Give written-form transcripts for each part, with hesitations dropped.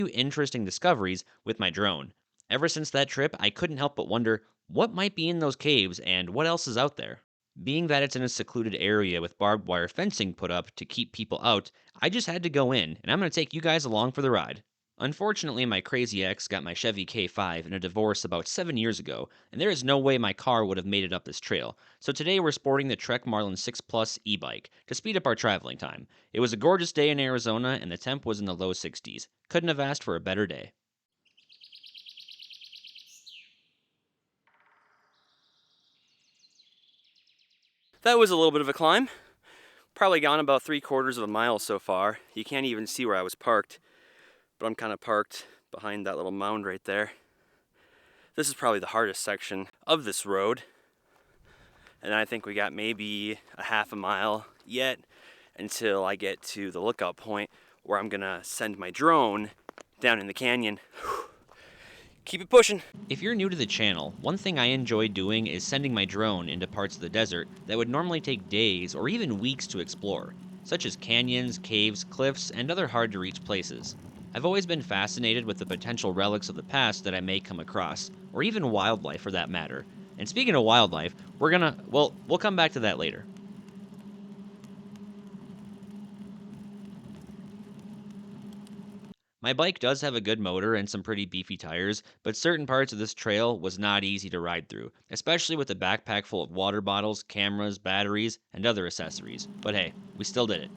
few interesting discoveries with my drone. Ever since that trip, I couldn't help but wonder what might be in those caves and what else is out there. Being that it's in a secluded area with barbed wire fencing put up to keep people out, I just had to go in, and I'm going to take you guys along for the ride. Unfortunately, my crazy ex got my Chevy K5 in a divorce about 7 years ago, and there is no way my car would have made it up this trail. So today we're sporting the Trek Marlin 6 Plus e-bike to speed up our traveling time. It was a gorgeous day in Arizona, and the temp was in the low 60s. Couldn't have asked for a better day. That was a little bit of a climb. Probably gone about 3/4 of a mile so far. You can't even see where I was parked, but I'm kind of parked behind that little mound right there. This is probably the hardest section of this road. And I think we got maybe a half a mile yet until I get to the lookout point where I'm gonna send my drone down in the canyon. Keep it pushing. If you're new to the channel, one thing I enjoy doing is sending my drone into parts of the desert that would normally take days or even weeks to explore, such as canyons, caves, cliffs, and other hard to reach places. I've always been fascinated with the potential relics of the past that I may come across, or even wildlife for that matter. And speaking of wildlife, we'll come back to that later. My bike does have a good motor and some pretty beefy tires, but certain parts of this trail was not easy to ride through, especially with a backpack full of water bottles, cameras, batteries, and other accessories. But hey, we still did it.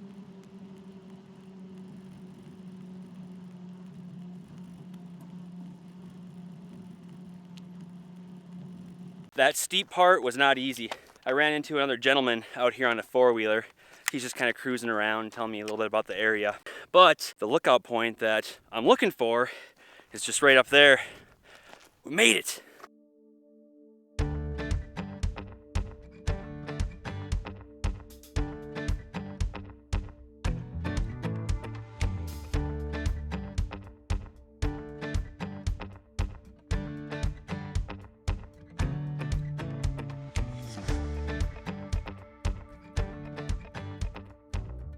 That steep part was not easy. I ran into another gentleman out here on a four-wheeler. He's just kind of cruising around, telling me a little bit about the area. But the lookout point that I'm looking for is just right up there. We made it.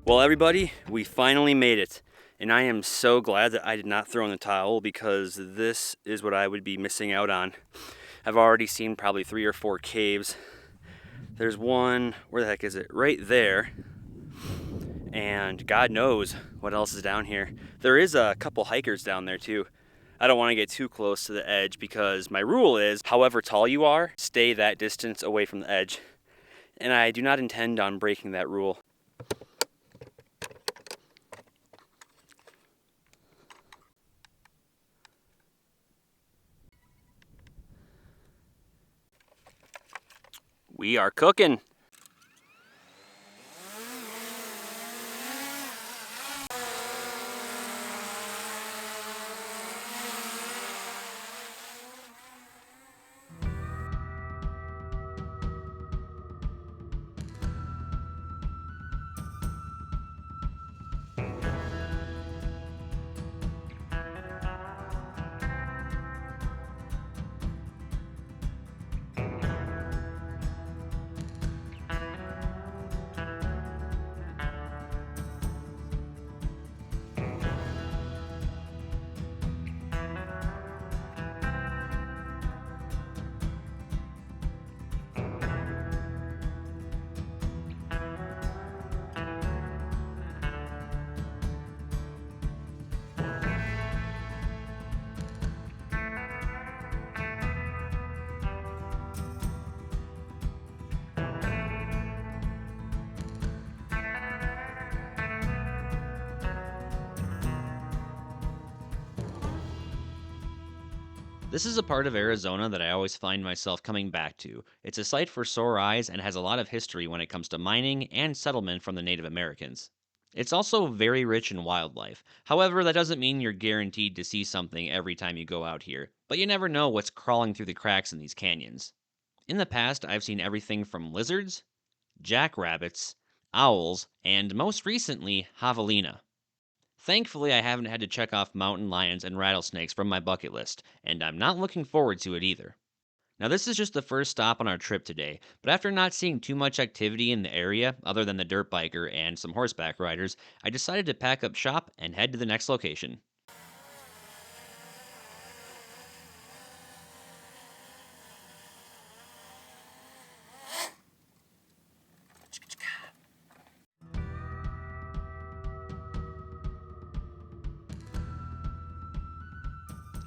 Well, everybody, we finally made it. And I am so glad that I did not throw in the towel because this is what I would be missing out on. I've already seen probably 3 or 4 caves. There's one, where the heck is it? Right there. And God knows what else is down here. There is a couple hikers down there too. I don't want to get too close to the edge because my rule is, however tall you are, stay that distance away from the edge. And I do not intend on breaking that rule. We are cooking. This is a part of Arizona that I always find myself coming back to. It's a sight for sore eyes and has a lot of history when it comes to mining and settlement from the Native Americans. It's also very rich in wildlife. However, that doesn't mean you're guaranteed to see something every time you go out here, but you never know what's crawling through the cracks in these canyons. In the past, I've seen everything from lizards, jackrabbits, owls, and most recently, javelina. Thankfully, I haven't had to check off mountain lions and rattlesnakes from my bucket list, and I'm not looking forward to it either. Now, this is just the first stop on our trip today, but after not seeing too much activity in the area, other than the dirt biker and some horseback riders, I decided to pack up shop and head to the next location.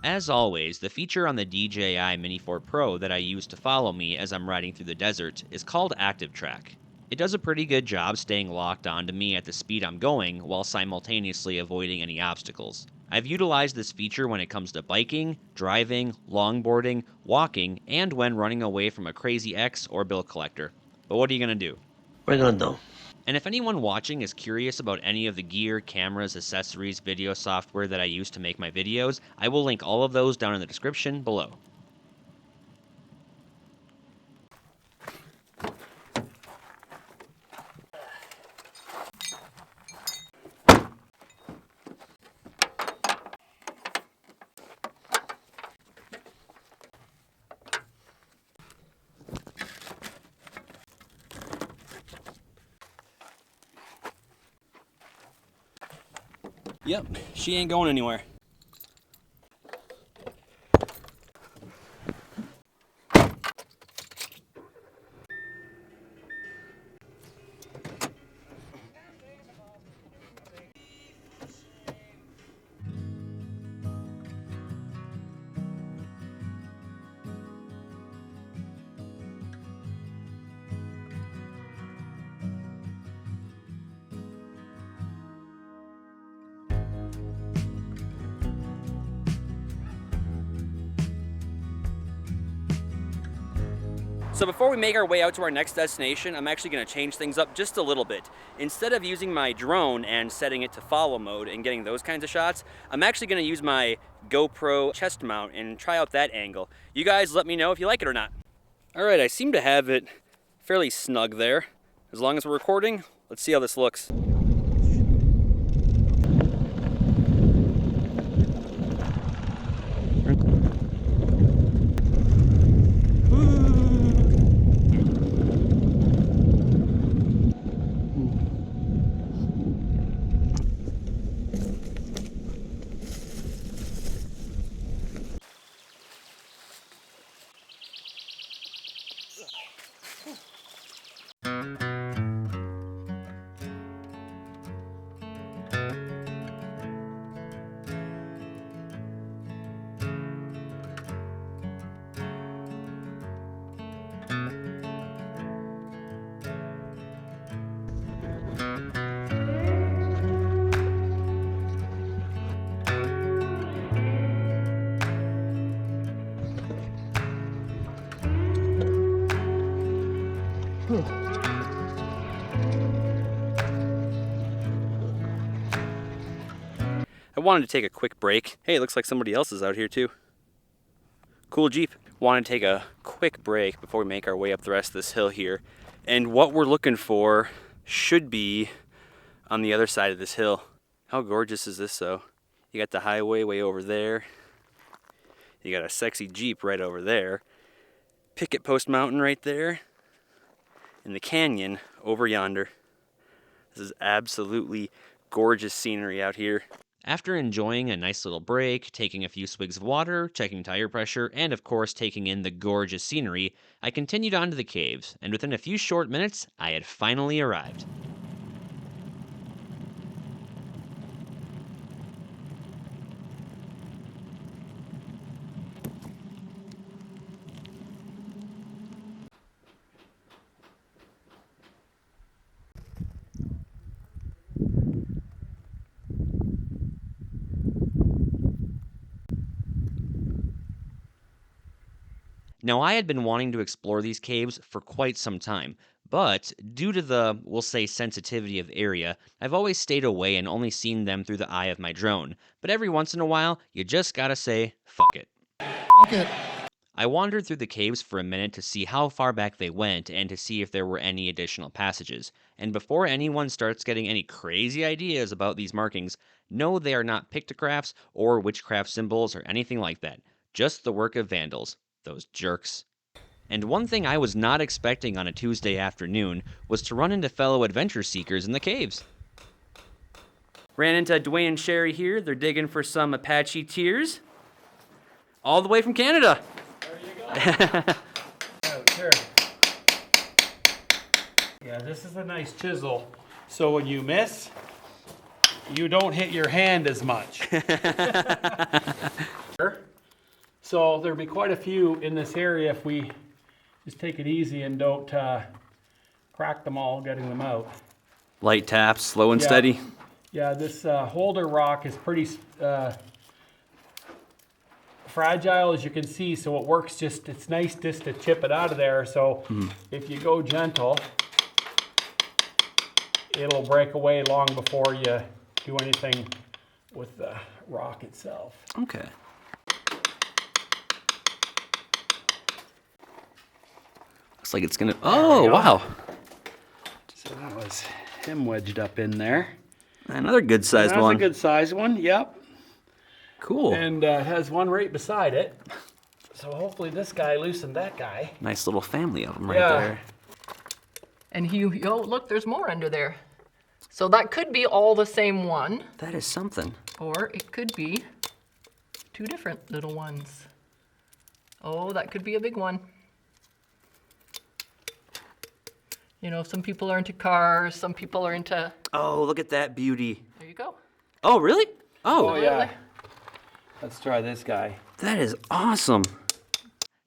As always, the feature on the DJI Mini 4 Pro that I use to follow me as I'm riding through the desert is called Active Track. It does a pretty good job staying locked onto me at the speed I'm going while simultaneously avoiding any obstacles. I've utilized this feature when it comes to biking, driving, longboarding, walking, and when running away from a crazy ex or bill collector. But what are you going to do? What are you gonna do? And if anyone watching is curious about any of the gear, cameras, accessories, video software that I use to make my videos, I will link all of those down in the description below. Yep, she ain't going anywhere. So before we make our way out to our next destination, I'm actually going to change things up just a little bit. Instead of using my drone and setting it to follow mode and getting those kinds of shots, I'm actually going to use my GoPro chest mount and try out that angle. You guys let me know if you like it or not. All right, I seem to have it fairly snug there. As long as we're recording, let's see how this looks. I wanted to take a quick break. Hey, it looks like somebody else is out here too. Cool Jeep. Wanted to take a quick break before we make our way up the rest of this hill here. And what we're looking for should be on the other side of this hill. How gorgeous is this though? You got the highway way over there. You got a sexy Jeep right over there. Picket Post Mountain right there. And the canyon over yonder. This is absolutely gorgeous scenery out here. After enjoying a nice little break, taking a few swigs of water, checking tire pressure, and of course taking in the gorgeous scenery, I continued on to the caves, and within a few short minutes, I had finally arrived. Now, I had been wanting to explore these caves for quite some time, but due to the, we'll say, sensitivity of the area, I've always stayed away and only seen them through the eye of my drone. But every once in a while, you just gotta say, fuck it. Okay. I wandered through the caves for a minute to see how far back they went and to see if there were any additional passages. And before anyone starts getting any crazy ideas about these markings, no, they are not pictographs or witchcraft symbols or anything like that. Just the work of vandals. Those jerks. And one thing I was not expecting on a Tuesday afternoon was to run into fellow adventure seekers in the caves. Ran into Dwayne and Sherry here. They're digging for some Apache tears. All the way from Canada. There you go. Oh, sure. Yeah, this is a nice chisel. So when you miss, you don't hit your hand as much. So there'll be quite a few in this area if we just take it easy and don't crack them all getting them out. Light taps, slow and Yeah. steady. Yeah, this holder rock is pretty fragile, as you can see, so it works it's nice just to chip it out of there. So if you go gentle, it'll break away long before you do anything with the rock itself. Okay. Looks like it's gonna, oh, go. wow. So that was him wedged up in there. Another good sized That's one. a good sized one, yep. Cool. And it has one right beside it. So hopefully this guy loosened that guy. Nice little family of them right Yeah. there. And oh, look, there's more under there. So that could be all the same one, That is something. or it could be two different little ones. Oh, that could be a big one. You know, some people are into cars, some people are into, Oh, look at that beauty. there you go. Oh, really? Oh, Yeah. Let's try this guy. that is awesome.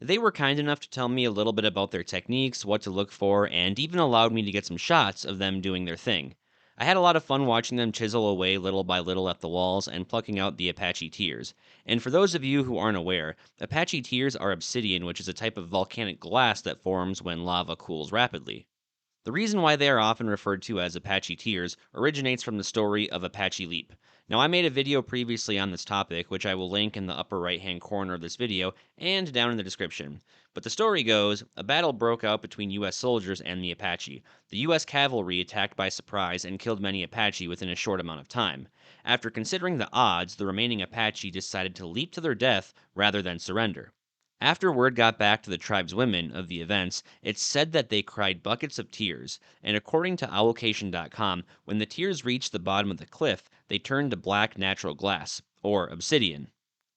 They were kind enough to tell me a little bit about their techniques, what to look for, and even allowed me to get some shots of them doing their thing. I had a lot of fun watching them chisel away little by little at the walls and plucking out the Apache tears. And for those of you who aren't aware, Apache tears are obsidian, which is a type of volcanic glass that forms when lava cools rapidly. The reason why they are often referred to as Apache tears originates from the story of Apache Leap. Now, I made a video previously on this topic, which I will link in the upper right-hand corner of this video and down in the description. But the story goes, a battle broke out between US soldiers and the Apache. The US cavalry attacked by surprise and killed many Apache within a short amount of time. After considering the odds, the remaining Apache decided to leap to their death rather than surrender. After word got back to the tribe's women of the events, it's said that they cried buckets of tears, and according to owlcation.com, when the tears reached the bottom of the cliff, they turned to black natural glass, or obsidian.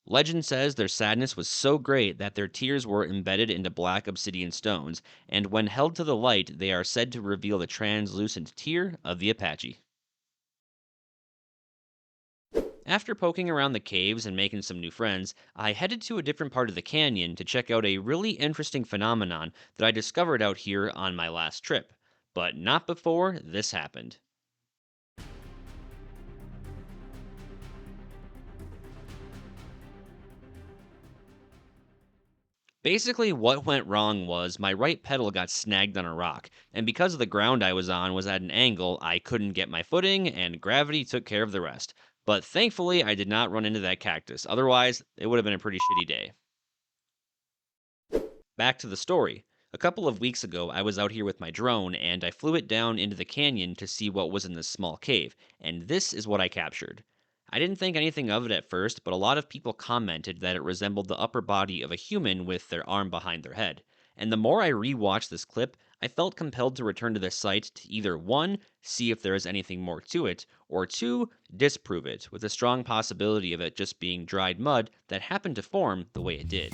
Legend says their sadness was so great that their tears were embedded into black obsidian stones, and when held to the light, they are said to reveal the translucent tear of the Apache. After poking around the caves and making some new friends, I headed to a different part of the canyon to check out a really interesting phenomenon that I discovered out here on my last trip. But not before this happened. Basically, what went wrong was my right pedal got snagged on a rock, and because of the ground I was on was at an angle, I couldn't get my footing, and gravity took care of the rest. But thankfully, I did not run into that cactus. Otherwise, it would have been a pretty shitty day. Back to the story. A couple of weeks ago, I was out here with my drone, and I flew it down into the canyon to see what was in this small cave, and this is what I captured. I didn't think anything of it at first, but a lot of people commented that it resembled the upper body of a human with their arm behind their head. And the more I re-watched this clip, I felt compelled to return to the site to either 1. See if there is anything more to it, or 2. Disprove it, with a strong possibility of it just being dried mud that happened to form the way it did.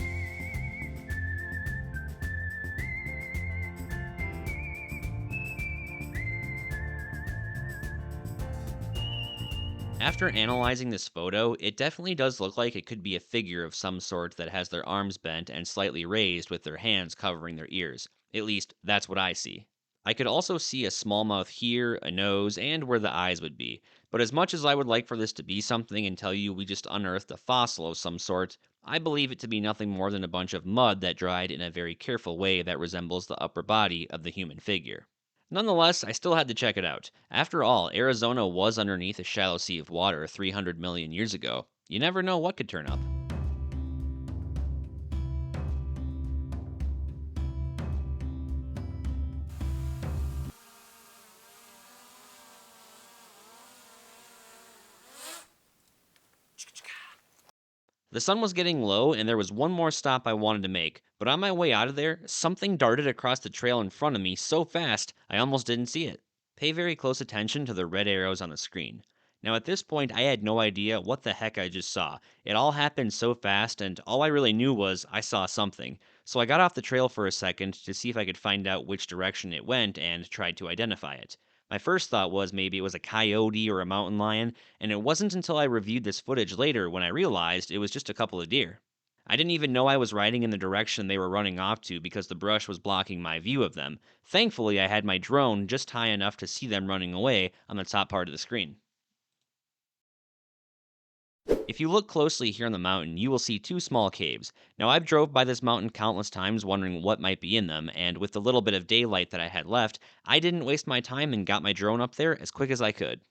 After analyzing this photo, it definitely does look like it could be a figure of some sort that has their arms bent and slightly raised with their hands covering their ears. At least, that's what I see. I could also see a small mouth here, a nose, and where the eyes would be. But as much as I would like for this to be something and tell you we just unearthed a fossil of some sort, I believe it to be nothing more than a bunch of mud that dried in a very careful way that resembles the upper body of the human figure. Nonetheless, I still had to check it out. After all, Arizona was underneath a shallow sea of water 300 million years ago. You never know what could turn up. The sun was getting low, and there was one more stop I wanted to make, but on my way out of there, something darted across the trail in front of me so fast I almost didn't see it. Pay very close attention to the red arrows on the screen. Now at this point, I had no idea what the heck I just saw. It all happened so fast, and all I really knew was I saw something. So I got off the trail for a second to see if I could find out which direction it went and tried to identify it. My first thought was maybe it was a coyote or a mountain lion, and it wasn't until I reviewed this footage later when I realized it was just a couple of deer. I didn't even know I was riding in the direction they were running off to because the brush was blocking my view of them. Thankfully, I had my drone just high enough to see them running away on the top part of the screen. If you look closely here on the mountain, you will see two small caves. Now, I've drove by this mountain countless times wondering what might be in them, and with the little bit of daylight that I had left, I didn't waste my time and got my drone up there as quick as I could.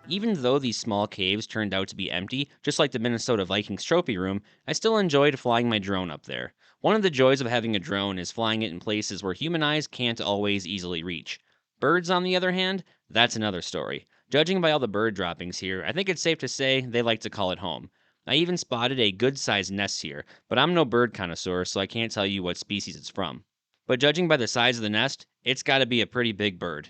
Even though these small caves turned out to be empty, just like the Minnesota Vikings trophy room, I still enjoyed flying my drone up there. One of the joys of having a drone is flying it in places where human eyes can't always easily reach. Birds, on the other hand, that's another story. Judging by all the bird droppings here, I think it's safe to say they like to call it home. I even spotted a good sized nest here, but I'm no bird connoisseur, so I can't tell you what species it's from. But judging by the size of the nest, it's gotta be a pretty big bird.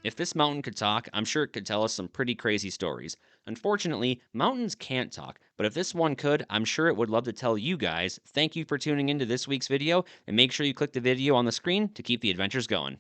If this mountain could talk, I'm sure it could tell us some pretty crazy stories. Unfortunately, mountains can't talk, but if this one could, I'm sure it would love to tell you guys. Thank you for tuning into this week's video, and make sure you click the video on the screen to keep the adventures going.